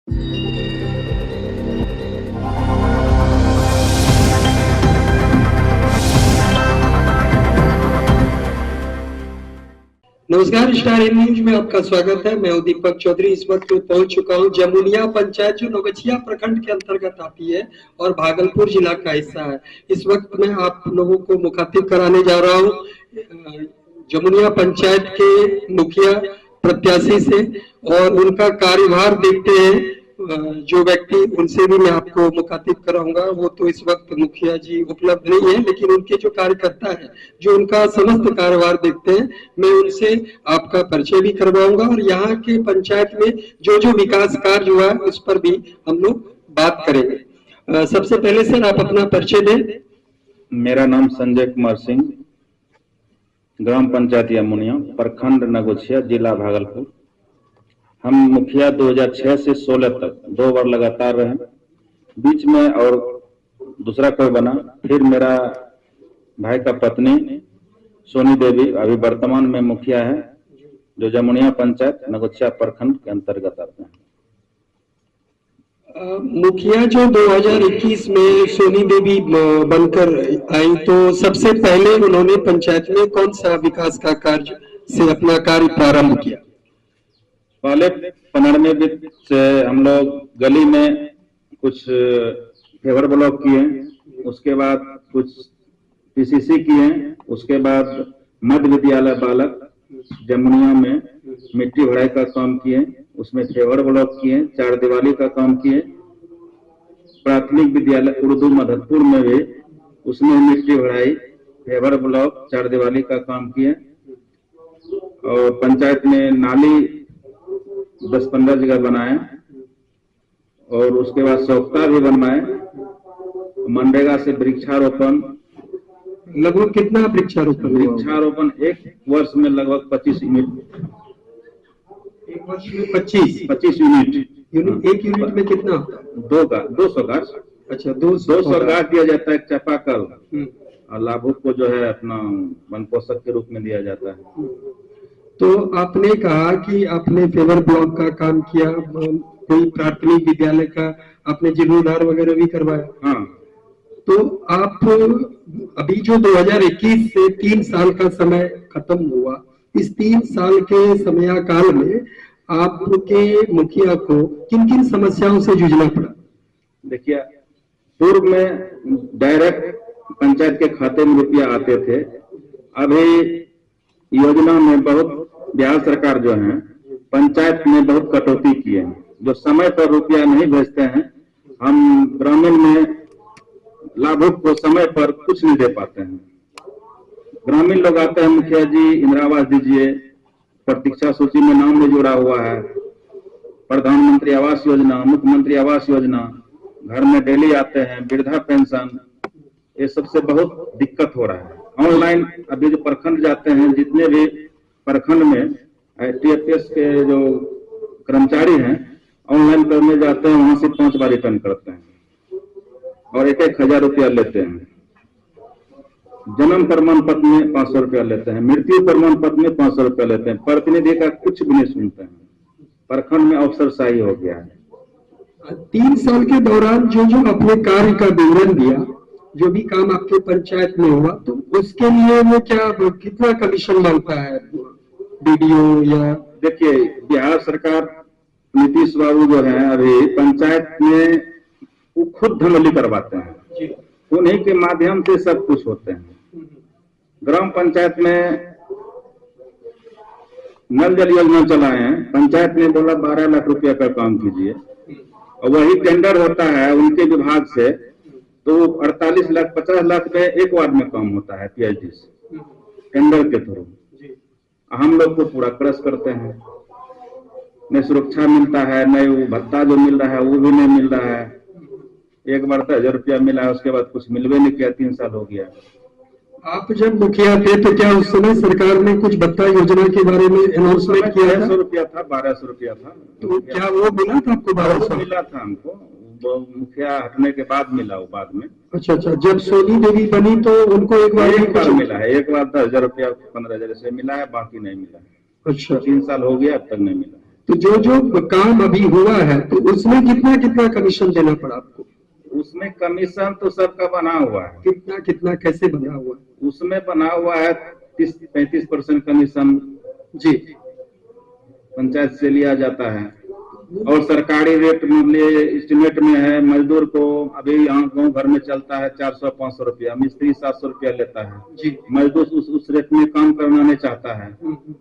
नमस्कार, star in news में आपका स्वागत है। मैं दीपक चौधरी इस वक्त पहुंच चुका हूं जमुनिया पंचायत जो नवगछिया प्रखंड के अंतर्गत आती है और भागलपुर जिला का हिस्सा है। इस वक्त मैं आप लोगों को मुखातिब कराने जा रहा हूं जमुनिया पंचायत के मुखिया प्रत्याशी से और उनका कार्यभार देखते हैं। जो व्यक्ति उनसे भी मैं आपको मुखातिब कराऊंगा, वो तो इस वक्त मुखिया जी उपलब्ध नहीं है, लेकिन उनके जो कार्यकर्ता है जो उनका समस्त कार्यभार देखते हैं, मैं उनसे आपका परिचय भी करवाऊंगा और यहाँ के पंचायत में जो जो विकास कार्य हुआ है उस पर भी हम लोग बात करेंगे। सबसे पहले सर आप अपना परिचय दें। मेरा नाम संजय कुमार सिंह, ग्राम पंचायत यमुनिया, प्रखंड नगोछिया, जिला भागलपुर। हम मुखिया 2006 से 16 तक 2 बार लगातार रहे, बीच में और दूसरा कोई बना, फिर मेरा भाई का पत्नी सोनी देवी अभी वर्तमान में मुखिया है, जो जमुनिया पंचायत नगोछिया प्रखंड के अंतर्गत आते हैं। मुखिया जो 2021 में सोनी देवी बनकर आई, तो सबसे पहले उन्होंने पंचायत में कौन सा विकास का कार्य से अपना कार्य प्रारंभ किया? पहले 95 वित्त से हम लोग गली में कुछ फेवर ब्लॉक किए, उसके बाद कुछ पीसीसी किए, उसके बाद मध्य विद्यालय बालक जमुनिया में मिट्टी भराई का काम किए, उसमें फेवर ब्लॉक किए, 4 दिवाली का काम किए। प्राथमिक विद्यालय उर्दू मधुपुर में भी उसमें मिट्टी भराई, फेवर ब्लॉक, 4 दिवाली का काम किए। और पंचायत में नाली 10-15 जगह बनाए और उसके बाद सौख्ता भी बनवाए। मनरेगा से वृक्षारोपण, लगभग कितना वृक्षारोपण? एक वर्ष में लगभग 25 यूनिट। एक वर्ष में 25 यूनिट। एक यूनिट में कितना? 200 गाछ। अच्छा, 200 गाछ दिया जाता है चापाकल, और लाभुक को जो है अपना वन पोषक के रूप में दिया जाता है। तो आपने कहा कि आपने फेवर ब्लॉक का काम किया, कोई प्राथमिक विद्यालय का आपने जीर्णोद्धार वगैरह भी करवाया? हाँ। तो आप अभी जो 2021 से 3 साल का समय खत्म हुआ, इस 3 साल के समय काल में आपके मुखिया को किन किन समस्याओं से जूझना पड़ा? देखिए, पूर्व में डायरेक्ट पंचायत के खाते में रुपया आते थे। अभी योजना में बहुत बिहार सरकार जो है पंचायत में बहुत कटौती की है, जो समय पर रुपया नहीं भेजते हैं। हम ग्रामीण में लाभुक को समय पर कुछ नहीं दे पाते हैं। ग्रामीण लोग आते हैं, मुखिया जी इंदिरा आवास दीजिए, प्रतीक्षा सूची में नाम नहीं जुड़ा हुआ है, प्रधानमंत्री आवास योजना, मुख्यमंत्री आवास योजना, घर में डेली आते हैं, वृद्धा पेंशन, ये सबसे बहुत दिक्कत हो रहा है। ऑनलाइन अभी जो प्रखंड जाते हैं, जितने भी प्रखंड में टीएफएस के जो कर्मचारी हैं ऑनलाइन करने जाते हैं, वहां से 5 बार रिटर्न करते हैं और 1,000 रुपया लेते हैं। जन्म प्रमाण पत्र में 500 रुपया लेते हैं, मृत्यु प्रमाण पत्र में 500 रुपया लेते हैं। प्रतिनिधि का कुछ भी नहीं सुनते हैं। प्रखंड में अफसरशाही हो गया है। 3 साल के दौरान जो जो अपने कार्य का विवरण दिया, जो भी काम आपके पंचायत में हुआ, तो उसके लिए वो क्या कितना कमीशन मांगता है बीडीओ? या देखिए, बिहार सरकार नीतीश बाबू जो है अभी पंचायत में वो खुद धमली करवाते हैं, उन्हीं के माध्यम से सब कुछ होते हैं। ग्राम पंचायत में नल जल योजना चलाए हैं, पंचायत ने बोला 12 लाख रुपया का काम कीजिए, और वही टेंडर होता है उनके विभाग से, तो 48 लाख 50 लाख में एक वार्ड में काम होता है पीएचडी से टेंडर के थ्रू। हम लोग को पूरा क्रश करते हैं, न सुरक्षा मिलता है, न वो भत्ता जो मिल रहा है वो भी नहीं मिल रहा है। एक बार तो 1000 रुपया मिला है, उसके बाद कुछ मिलवे नहीं किया, 3 साल हो गया। आप जब मुखिया थे तो क्या उस समय सरकार ने कुछ भत्ता योजना के बारे में अनाउंसमेंट किया था? 1200 रुपया था, 1200 रुपया था। तो क्या वो मिला था आपको? 1200 मिला था हमको, वो मुखिया हटने के बाद मिला, वो बाद में। अच्छा, जब सोनी देवी बनी तो उनको एक बार मिला है, एक बार 10,000 रुपया 15,000 से मिला है, बाकी नहीं मिला है। अच्छा, 3 साल हो गया, अब तक नहीं मिला। तो जो जो काम अभी हुआ है तो उसमें कितना कितना कमीशन देना पड़ा आपको? उसमें कमीशन तो सबका बना हुआ है। कितना कितना कैसे बना हुआ है? उसमें बना हुआ है 30-35% कमीशन जी पंचायत से लिया जाता है, और सरकारी रेट मतलब एस्टिमेट में है। मजदूर को अभी यहाँ गाँव भर में चलता है 400-500 रुपया, मिस्त्री 700 रुपया लेता है जी। मजदूर उस रेट में काम करना नहीं चाहता है।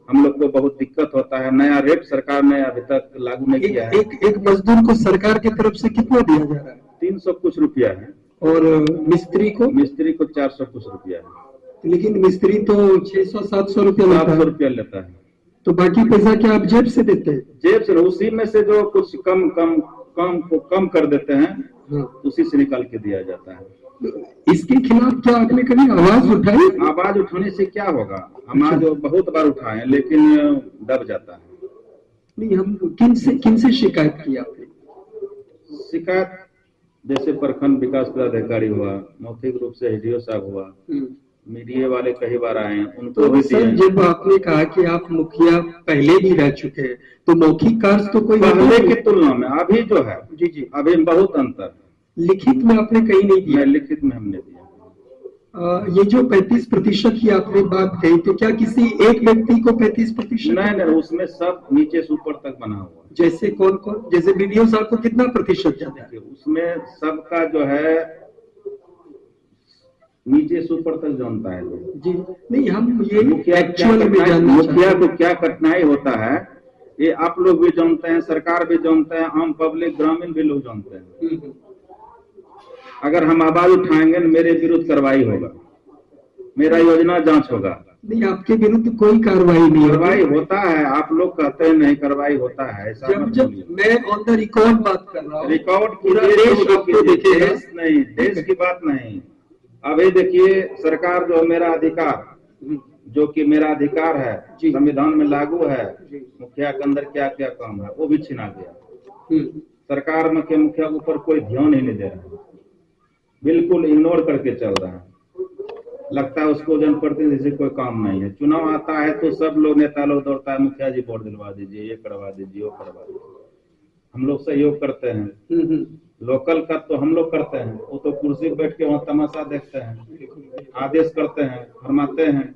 हम लोग को बहुत दिक्कत होता है। नया रेट सरकार ने अभी तक लागू नहीं किया है। एक मजदूर को सरकार की तरफ से कितना दिया जा रहा है? 300 कुछ रुपया है, और मिस्त्री को 400 कुछ रुपया है। लेकिन मिस्त्री तो 600-700 रुपया लेता 700 है। रुपया लेता है। तो बाकी पैसा क्या आप जेब से देते हैं? जेब से, उसी में से जो कुछ कम कर देते हैं, हाँ। उसी से निकाल के दिया जाता है। इसके खिलाफ क्या आपने कभी आवाज उठाई? आवाज उठाने से क्या होगा? हम आज बहुत बार उठाए लेकिन दब जाता है। नहीं, हम किन से शिकायत की आपने? शिकायत जैसे प्रखंड विकास पदाधिकारी हुआ, मौखिक रूप से एडीओ साहब हुआ, मीडिया वाले कई बार आए हैं, उनको तो भी सर जब आपने कहा कि आप मुखिया पहले भी रह चुके हैं तो मौखिक कार्य तो कोई पहले की तुलना में अभी जो है, जी जी, अभी बहुत अंतर है। लिखित में आपने कहीं नहीं दिया? लिखित में हमने दिया। ये जो 35% की आपने बात कही, तो क्या किसी एक व्यक्ति को 35%? नहीं, उसमें सब नीचे से ऊपर तक बना हुआ है। जैसे कौन कौन? जैसे बीडीओ साहब को कितना प्रतिशत जाता है? उसमें सबका जो है नीचे से ऊपर तक जानता है जी। नहीं, हम ये मुखिया को क्या कठिनाई होता है ये आप लोग भी जानते हैं, सरकार भी जानते हैं, आम पब्लिक ग्रामीण भी लोग जानते हैं। अगर हम आवाज उठाएंगे मेरे विरुद्ध कार्रवाई होगा, मेरा योजना जांच होगा। नहीं, आपके विरुद्ध कोई कार्रवाई नहीं? कार्रवाई होता है, आप लोग कहते हैं नहीं कार्रवाई होता है। जब मैं ऑन द रिकॉर्ड बात कर रहा हूँ, रिकॉर्ड पूरा देश आपको देखेगा। देश की बात नहीं। अभी देखिए सरकार जो मेरा अधिकार, जो कि मेरा अधिकार है, संविधान में लागू है, मुखिया के अंदर क्या क्या काम है वो भी छीना गया। सरकार में के मुखिया के ऊपर कोई ध्यान ही नहीं दे रहा है, बिल्कुल इग्नोर करके चल रहा है। लगता है उसको जनप्रतिनिधि से कोई काम नहीं है। चुनाव आता है तो सब लोग नेता लोग दौड़ता है, मुखिया जी वोट दिलवा दीजिए, ये करवा दीजिए, वो करवा दीजिए। हम लोग सहयोग करते हैं, लोकल का तो हम लोग करते हैं, वो तो कुर्सी पे बैठ के वहाँ तमाशा देखते हैं, आदेश करते हैं, फरमाते हैं।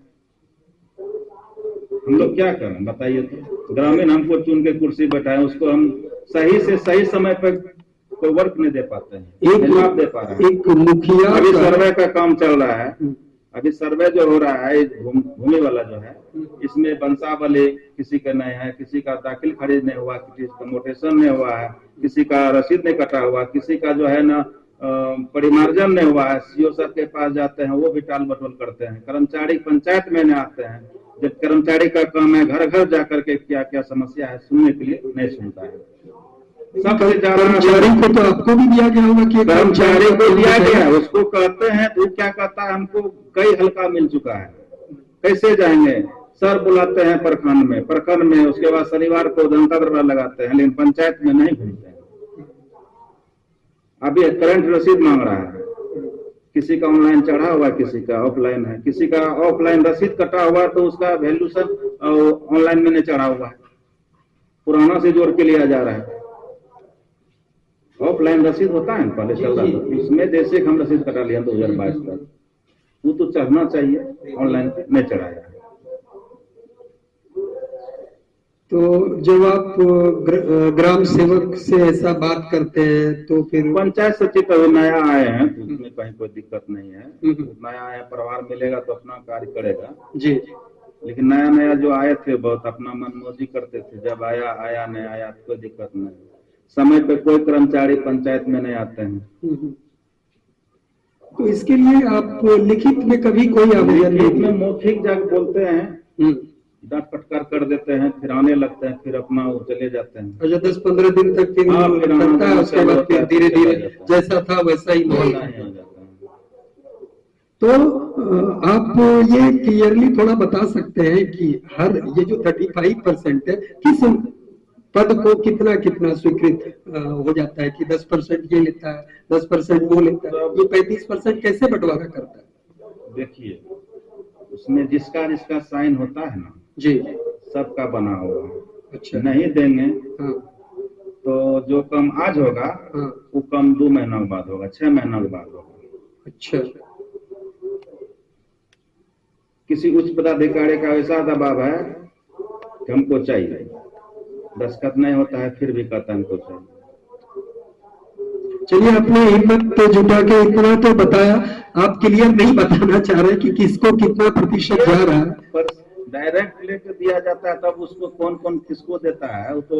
हम लोग क्या करें बताइए? तो ग्रामीण हमको चुन के कुर्सी बैठाए, उसको हम सही से सही समय पर कोई वर्क नहीं दे पाते हैं, लाभ दे पा रहे हैं। एक मुखिया अभी सर्वे का काम चल रहा है, अभी सर्वे जो हो रहा है भूमि वाला जो है, इसमें वंशावली किसी का नहीं है, किसी का दाखिल खारिज नहीं हुआ, किसी का मोटेशन नहीं हुआ है, किसी का रसीद नहीं कटा हुआ, किसी का जो है ना परिमार्जन नहीं हुआ है। सीओ साहब के पास जाते हैं, वो भी टाल मटोल करते हैं। कर्मचारी पंचायत में नहीं आते हैं, जब कर्मचारी का काम है घर घर जाकर के क्या क्या समस्या है सुनने के लिए नहीं सुनता है। सबसे ज्यादा कर्मचारी को तो आपको भी दिया गया होगा कि कर्मचारी को दिया गया है, उसको कहते हैं तो क्या कहता है, हमको कई हल्का मिल चुका है, कैसे जाएंगे? सर बुलाते हैं प्रखंड में, उसके बाद शनिवार को जनता दरबार लगाते हैं, लेकिन पंचायत में नहीं घूमते हैं। अभी करंट रसीद मांग रहा है, किसी का ऑनलाइन चढ़ा हुआ, किसी का ऑफलाइन है, किसी का ऑफलाइन रसीद कटा हुआ तो उसका वैल्यूशन ऑनलाइन में नहीं चढ़ा हुआ है, पुराना से जोड़ के लिया जा रहा है। ऑफलाइन रसीद होता है पहले चल रहा था, उसमें जैसे हम रसीद कटा लिया 2022 तक, वो तो चढ़ना चाहिए, ऑनलाइन नहीं चढ़ाया। तो जब आप ग्राम सेवक से ऐसा बात करते हैं तो फिर पंचायत सचिव अभी नया आए हैं तो उसमें कहीं कोई दिक्कत नहीं है। नया आया परिवार मिलेगा तो अपना कार्य करेगा जी, लेकिन नया नया जो आए थे बहुत अपना मनमौजी करते थे, जब आया नहीं आया कोई दिक्कत नहीं। समय पे कोई कर्मचारी पंचायत में नहीं आते हैं। तो इसके लिए आप लिखित में कभी कोई आवेदन में मौखिक जाकर बोलते हैं, डांट फटकार कर देते हैं, फिर आने लगते हैं, फिर अपना वो चले जाते हैं। अच्छा, 10-15 दिन तक फिर करता है, उसके बाद फिर धीरे धीरे जैसा था वैसा ही माहौल हो जाता है। तो आप ये क्लियरली थोड़ा बता सकते हैं कि हर ये जो 35% है किस पद को कितना कितना स्वीकृत हो जाता है कि 10% ये लेता है, 10% वो लेता है, ये 35% कैसे बंटवारा करता है? देखिए उसमें जिसका साइन होता है ना जी, सबका बना हुआ है। अच्छा। नहीं देंगे हाँ। तो जो काम आज होगा हाँ। वो काम 2 महीना के बाद होगा, 6 महीना के बाद होगा। अच्छा। किसी उच्च पदाधिकारी का ऐसा दबाव है कि हमको चाहिए, दस्तखत नहीं होता है फिर भी कहता है हमको चाहिए। चलिए, आपने हिम्मत तो जुटा के इतना तो बताया, आप क्लियर नहीं बताना चाह रहे कि किसको कितना प्रतिशत जा रहा है। पर डायरेक्ट लेकर दिया जाता है तब उसको कौन कौन किसको देता है वो तो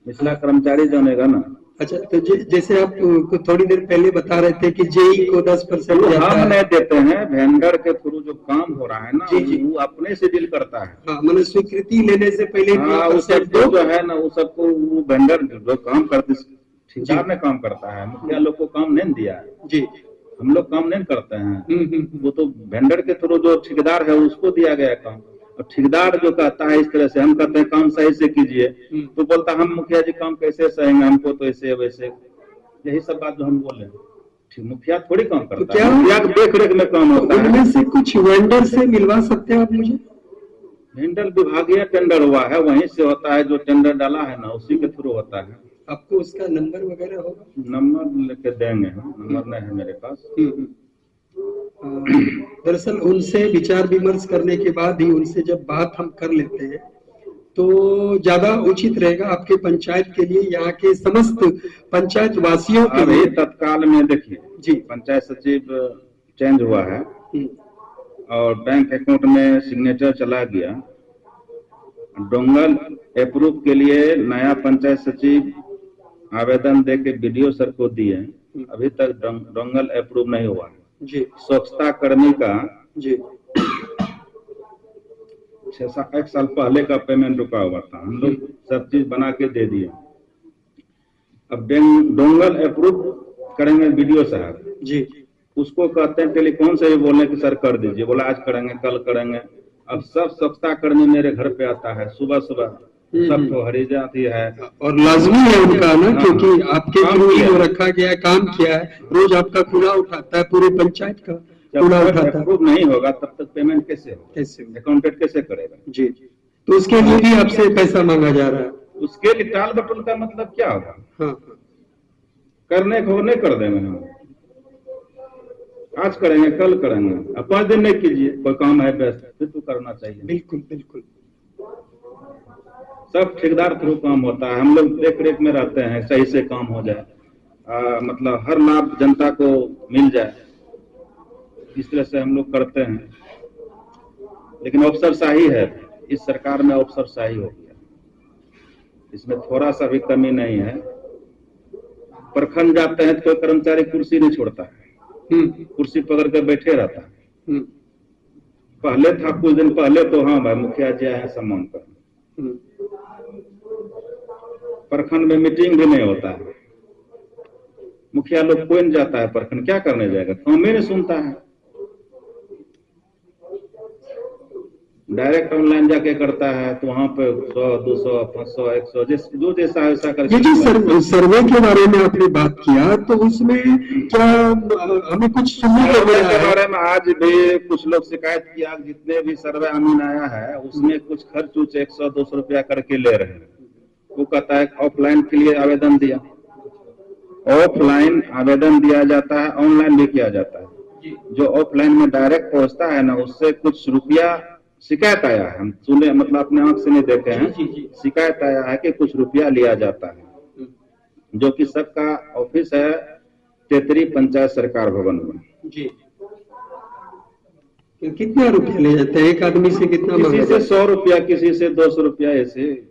निचला कर्मचारी जानेगा ना। अच्छा, तो जैसे आप को थोड़ी देर पहले बता रहे थे कि जेई को 10% जाता हम है। नहीं देते हैं, वेंडर के थ्रू जो काम हो रहा है ना, जी जी, वो अपने से डील करता है। हाँ, मतलब स्वीकृति लेने से पहले हाँ, वो सबको जो है ना, वो सबको वो वेंडर जो काम करते, ठेकेदार ने काम करता है, मुखिया लोग को काम नहीं दिया है जी, हम लोग काम नहीं करते हैं। वो तो वेंडर के थ्रू जो ठेकेदार है उसको दिया गया काम। और ठेकेदार जो कहता है इस तरह से, हम कहते हैं काम सही से कीजिए, तो बोलता हम मुखिया जी काम कैसे सहेंगे, हमको तो ऐसे वैसे, यही सब बात जो हम बोले। मुखिया थोड़ी काम करता है, मुखिया के देख रेख में काम होता है। उनमें से कुछ वेंडर से मिलवा सकते हैं आप मुझे? वेंडर विभागीय टेंडर हुआ है, वहीं से होता है, जो टेंडर डाला है ना उसी के थ्रू होता है। आपको उसका नंबर वगैरह होगा? नंबर लेके देंगे हम, नंबर नहीं है मेरे पास। दरअसल उनसे विचार विमर्श करने के बाद ही, उनसे जब बात हम कर लेते हैं तो ज्यादा उचित रहेगा आपके पंचायत के लिए, यहाँ के समस्त पंचायत वासियों के लिए। तत्काल में देखिए जी, पंचायत सचिव चेंज हुआ है और बैंक अकाउंट में सिग्नेचर चला गया। डोंगल अप्रूव के लिए नया पंचायत सचिव आवेदन दे के बीडीओ सर को दिए, अभी तक डोंगल अप्रूव नहीं हुआ जी। स्वच्छता कर्मी का जी 1 साल पहले का पेमेंट रुका हुआ था, हम लोग सब चीज बना के दे दिए। अब डोंगल अप्रूव करेंगे बीडीओ साहब जी, उसको कहते हैं टेलीफोन से ही बोलने कि सर कर दीजिए, बोला आज करेंगे कल करेंगे। अब सब स्वच्छता कर्मी मेरे घर पे आता है सुबह सुबह, सब तो हरी जाती है और लाजमी है उनका ना, क्योंकि आपके थ्रू जो रखा गया है, काम किया है, रोज आपका कूड़ा उठाता है, पूरे पंचायत का कूड़ा उठाता है। अप्रूव नहीं होगा तब तक पेमेंट कैसे होगा, कैसे अकाउंटेंट कैसे करेगा जी। तो उसके लिए भी आपसे पैसा मांगा जा रहा है? उसके लिए टाल बटुल का मतलब क्या होगा? हाँ, करने को नहीं कर देंगे हम, आज करेंगे कल करेंगे, अब 5 दिन नहीं कीजिए, कोई काम है व्यस्त फिर तो करना चाहिए। बिल्कुल बिल्कुल, सब ठेकेदार थ्रू काम होता है, हम लोग देख रेख में रहते हैं, सही से काम हो जाए, मतलब हर लाभ जनता को मिल जाए, इस तरह से हम लोग करते हैं। लेकिन अफसरशाही है, इस सरकार में अफसरशाही हो गया, इसमें थोड़ा सा भी कमी नहीं है। प्रखंड जाते हैं तो कोई कर्मचारी कुर्सी नहीं छोड़ता है, कुर्सी पकड़ के बैठे रहता है। पहले था, कुछ दिन पहले तो हाँ भाई मुखिया जी आए सम्मान पर, प्रखंड में मीटिंग भी नहीं होता है, मुखिया लोग कोई नहीं जाता है प्रखंड, क्या करने जाएगा, काम ही नहीं सुनता है, डायरेक्ट ऑनलाइन जाके करता है, तो वहां पे 100 200 500 100 जो जैसा ऐसा करके। ये जो सर्वे के बारे में आपने बात किया, तो उसमें क्या हमें कुछ सुनने को मिला है? बारे में आज भी कुछ लोग शिकायत किया, जितने भी सर्वे अमीन आया है उसमें कुछ खर्च 100-200 रुपया करके ले रहे हैं। वो कहता है ऑफलाइन के लिए आवेदन दिया, ऑफलाइन आवेदन दिया जाता है, ऑनलाइन भी किया जाता है। जो ऑफलाइन में डायरेक्ट पहुंचता है ना, उससे कुछ रुपया शिकायत आया है, हम सुने, मतलब अपने आंख से नहीं देखे हैं, शिकायत आया है कि कुछ रुपया लिया जाता है, जो कि सबका ऑफिस है तेतरी पंचायत सरकार भवन में जी। कितना रुपया ले जाते हैं एक आदमी से? कितना? किसी से 100 रुपया, किसी से 200 रुपया, ऐसे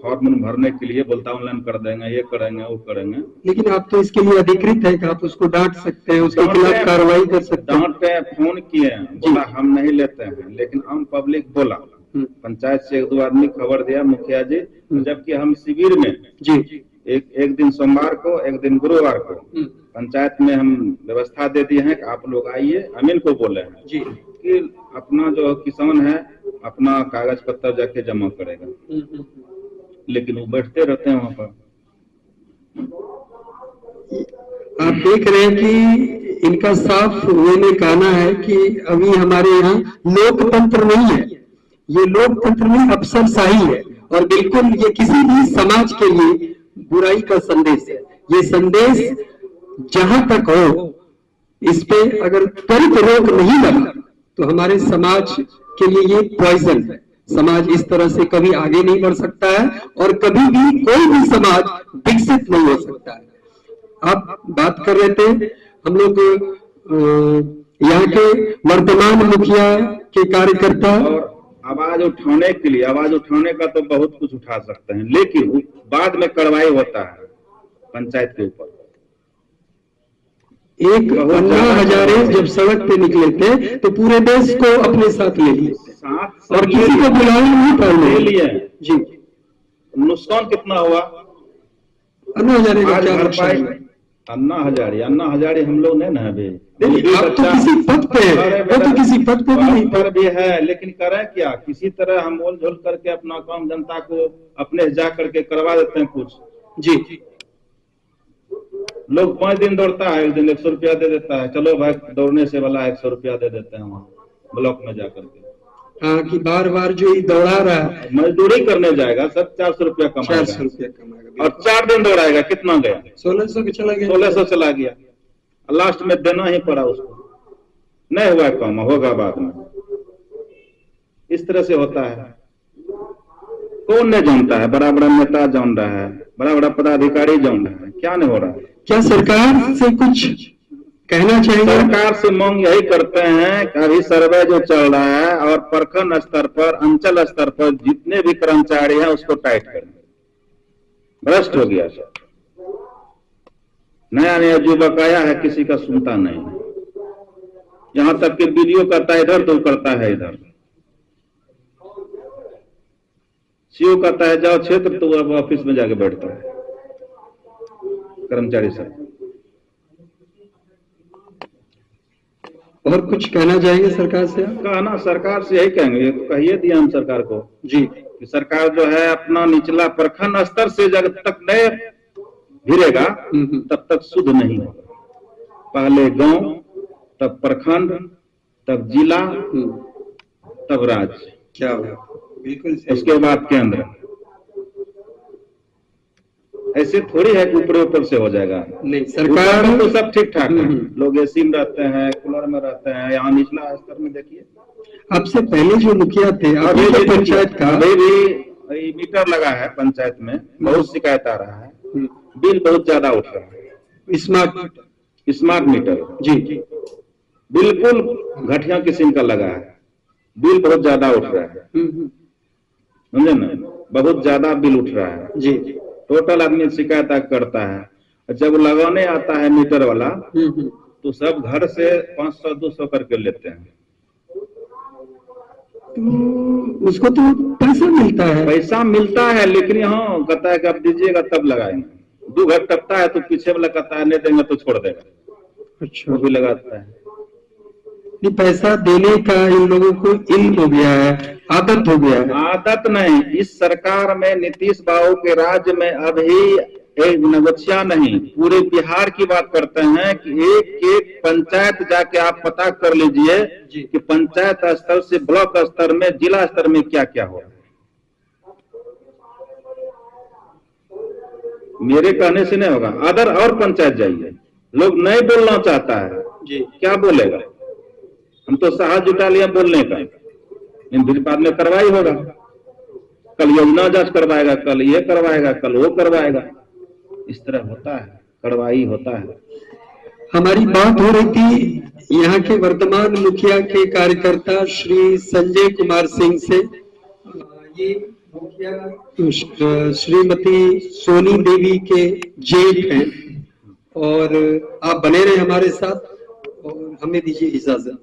फॉर्म भरने के लिए बोलता ऑनलाइन कर देंगे, ये करेंगे वो करेंगे। लेकिन आप तो इसके लिए अधिकृत है कि आप उसको डांट सकते हैं, उसके खिलाफ कार्रवाई कर सकते हैं। डांटे, फोन किए, बोला हम नहीं लेते हैं, लेकिन आम पब्लिक बोला, पंचायत से 1-2 आदमी खबर दिया मुखिया जी, जबकि हम शिविर में जी एक दिन सोमवार को, एक दिन गुरुवार को पंचायत में हम व्यवस्था दे दिए हैं कि आप लोग आइए, अमीन को बोले हैं जी कि अपना जो किसान है अपना कागज पत्तर जाके जमा करेगा, लेकिन वो बैठते रहते हैं वहां पर। आप देख रहे हैं कि इनका साफ वे में कहना है कि अभी हमारे यहाँ लोकतंत्र नहीं है, ये लोकतंत्र में अफसरशाही है, और बिल्कुल ये किसी भी समाज के लिए बुराई का संदेश है। ये संदेश जहां तक हो, इस पे अगर त्वरित रोक नहीं लगा तो हमारे समाज के लिए ये पॉइजन है। समाज इस तरह से कभी आगे नहीं बढ़ सकता है और कभी भी कोई भी समाज विकसित नहीं हो सकता है। आप बात कर रहे थे, हम लोग यहाँ के वर्तमान मुखिया के कार्यकर्ता, और आवाज उठाने के लिए, आवाज उठाने का तो बहुत कुछ उठा सकते हैं, लेकिन बाद में कार्रवाई होता है पंचायत के ऊपर। एक अन्ना हजारे जब सड़क पे निकले थे तो पूरे देश को अपने साथ ले लिए और किसी को बुलाया नहीं पड़ने लिए जी। नुकसान कितना हुआ? अन्ना हजारे का आज क्या भरपाई? नुकसान? अन्ना हजारे हम लोग नहीं ना अभी, आप तो किसी पद पे है, वो तो किसी पद पे भी नहीं पर भी है, लेकिन करें क्या? किसी तरह हम बोल झोल करके अपना काम जनता को अपने जा करके करवा देते हैं कुछ जी। लोग 5 दिन दौड़ता है, एक दिन 100 रुपया दे देता है, चलो भाई दौड़ने से वाला 100 रुपया दे देते हैं वहाँ ब्लॉक में जाकर के। हाँ, कि बार बार जो ही दौड़ा रहा है, मजदूरी करने जाएगा सब 400 रुपया कमाएगा, 400 रुपया कमाएगा और 4 दिन दौड़ाएगा, कितना गया? 1600 के चला गया, 1600 चला गया, लास्ट में देना ही पड़ा उसको। नहीं हुआ काम, होगा बाद में। इस तरह से होता है। कौन नहीं जानता है? बड़ा बड़ा नेता जान रहा है, बड़ा बड़ा पदाधिकारी जान रहा है, क्या नहीं हो रहा है? क्या सरकार से कुछ कहना चाहेंगे? सरकार से मांग यही करते हैं कि अभी सर्वे जो चल रहा है और प्रखंड स्तर पर, अंचल स्तर पर जितने भी कर्मचारी हैं उसको टाइट करें। भ्रष्ट हो गया सब। नया नया जो बकाया है किसी का सुनता नहीं, यहां तक कि वीडियो करता है इधर तो करता है इधर। सीओ कहता है जाओ क्षेत्र, तो अब ऑफिस में जाके बैठता है कर्मचारी सब। और कुछ कहना चाहेंगे सरकार से? कहना सरकार से यही कहेंगे, तो कहिए दिया हम सरकार को जी कि सरकार जो है अपना निचला प्रखंड स्तर से जब तक नहीं भिड़ेगा तब तक शुद्ध नहीं होगा। पहले गांव, तब प्रखंड, तब जिला, तब राज्य, क्या होगा? बिल्कुल उसके बाद केंद्र। ऐसे थोड़ी है कि ऊपर ऊपर से हो जाएगा। नहीं, सरकार तो सब ठीक ठाक है, लोग एसी में रहते हैं, कूलर में रहते हैं। यहाँ निचला स्तर में देखिए, आपसे पहले जो मुखिया थे, अभी भी पंचायत का अभी भी मीटर लगा है पंचायत में, बहुत शिकायत आ रहा है, बिल बहुत ज्यादा उठ रहा है। स्मार्ट मीटर जी बिल्कुल घटिया किस्म का लगा है, बिल बहुत ज्यादा उठ रहा है, समझे ना? बहुत ज्यादा बिल उठ रहा है जी। टोटल आदमी शिकायत करता है। जब लगाने आता है मीटर वाला तो सब घर से 500-200 करके लेते हैं। तो उसको तो पैसा मिलता है, पैसा मिलता है, लेकिन यहाँ कहता है कि आप दीजिएगा तब लगाएंगे। 2 घर टपता है तो पीछे वाला कहता है नहीं देंगे तो छोड़ देगा। अच्छा, वो भी लगाता है। ये पैसा देने का इन लोगों को इल्म हो गया है, आदत हो गया है। आदत नहीं, इस सरकार में नीतीश बाबू के राज्य में अभी एक नगोचिया नहीं, पूरे बिहार की बात करते हैं कि एक एक पंचायत जाके आप पता कर लीजिए कि पंचायत स्तर से ब्लॉक स्तर में, जिला स्तर में क्या क्या हो रहा है। मेरे कहने से नहीं होगा, अदर और पंचायत जाइए, लोग नहीं बोलना चाहता है जी, क्या बोलेगा? हम तो साहस जुटा लिया बोलने का, इन फिर बाद में कार्रवाई होगा। कल योजना जांच करवाएगा, कल ये करवाएगा, कल वो करवाएगा। इस तरह होता है, कार्रवाई होता है। हमारी बात हो रही थी यहाँ के वर्तमान मुखिया के कार्यकर्ता श्री संजय कुमार सिंह से। ये मुखिया श्रीमती सोनी देवी के जेठ हैं और आप बने रहे हमारे साथ और हमें दीजिए इजाजत।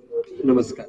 नमस्कार।